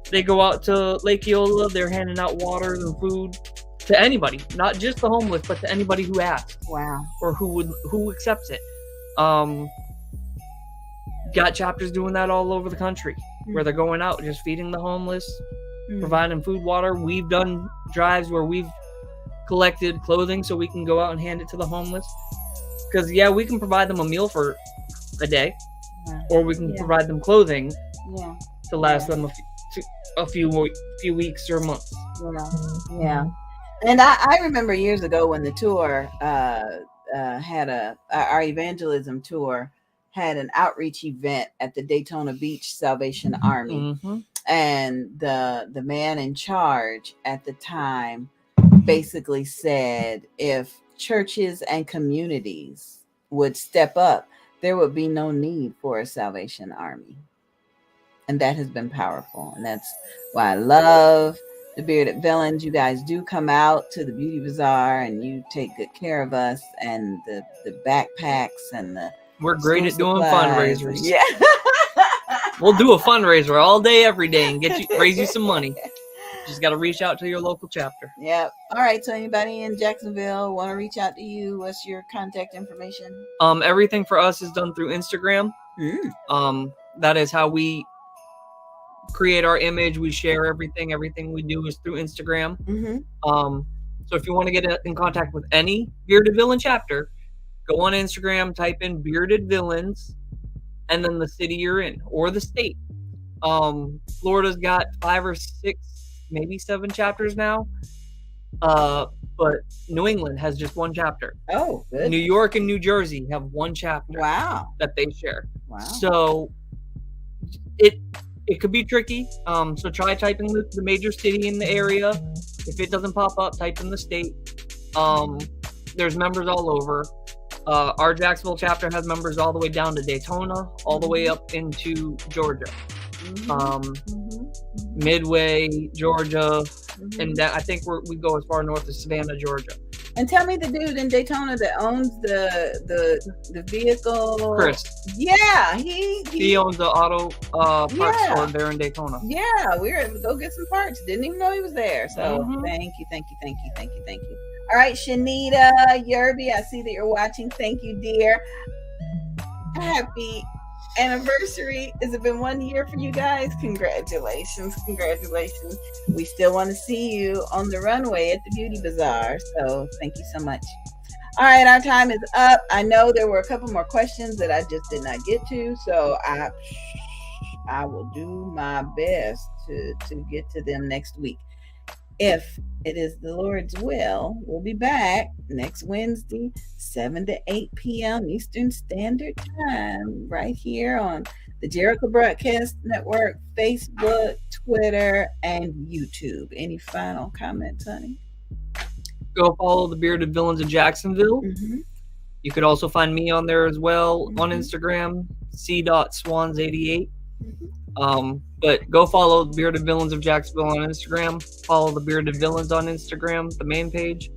they go out to Lake Eola. They're handing out water and food to anybody, not just the homeless, but to anybody who asks. Wow. Or who accepts it. Got chapters doing that all over the country, where they're going out just feeding the homeless, providing food, water. We've done drives where we've collected clothing so we can go out and hand it to the homeless. Because we can provide them a meal for a day, or we can provide them clothing to last them a few weeks or months. Yeah. And I remember years ago when the tour had our evangelism tour had an outreach event at the Daytona Beach Salvation Army, and the man in charge at the time basically said if churches and communities would step up, there would be no need for a Salvation Army. And that has been powerful. And that's why I love the Bearded Villains. You guys do come out to the Beauty Bazaar and you take good care of us, and the backpacks and we're great at doing fundraisers. Yeah. We'll do a fundraiser all day, every day, and raise you some money. Just got to reach out to your local chapter. Yep. All right. So anybody in Jacksonville want to reach out to you? What's your contact information? Everything for us is done through Instagram. That is how we create our image. We share everything. Everything we do is through Instagram. So if you want to get in contact with any Bearded Villain chapter, go on Instagram, type in Bearded Villains, and then the city you're in or the state. Florida's got 5 or 6, maybe 7 chapters now. But New England has just 1 chapter. Oh, good. New York and New Jersey have 1 chapter. Wow. That they share. Wow. So it could be tricky. So try typing the major city in the area. If it doesn't pop up, type in the state. There's members all over. Our Jacksonville chapter has members all the way down to Daytona, all the way up into Georgia. Midway, Georgia, and I think we go as far north as Savannah, Georgia. And tell me the dude in Daytona that owns the vehicle. Chris. Yeah, he owns the auto parts store there in Daytona. Yeah, we were able to go get some parts. Didn't even know he was there. So thank you. All right, Shanita Yerby, I see that you're watching. Thank you, dear. Happy anniversary. Has it been 1 year for you guys? Congratulations. We still want to see you on the runway at the Beauty Bazaar. So thank you so much. All right, our time is up. I know there were a couple more questions that I just did not get to. So I will do my best to get to them next week. if it is the Lord's will, we'll be back next Wednesday, 7 to 8 p.m. Eastern Standard Time, right here on the Jericho Broadcast Network, Facebook, Twitter, and YouTube. Any final comments, honey? Go follow the Bearded Villains of Jacksonville. Mm-hmm. You could also find me on there as well on Instagram, c.swans88. But go follow the Bearded Villains of Jacksonville on Instagram. Follow the Bearded Villains on Instagram, the main page.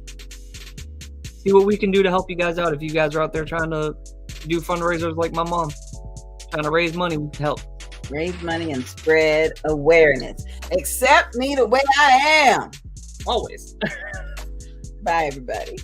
See what we can do to help you guys out. If you guys are out there trying to do fundraisers like my mom, trying to raise money, we can help. Raise money and spread awareness. Accept me the way I am. Always. Bye, everybody.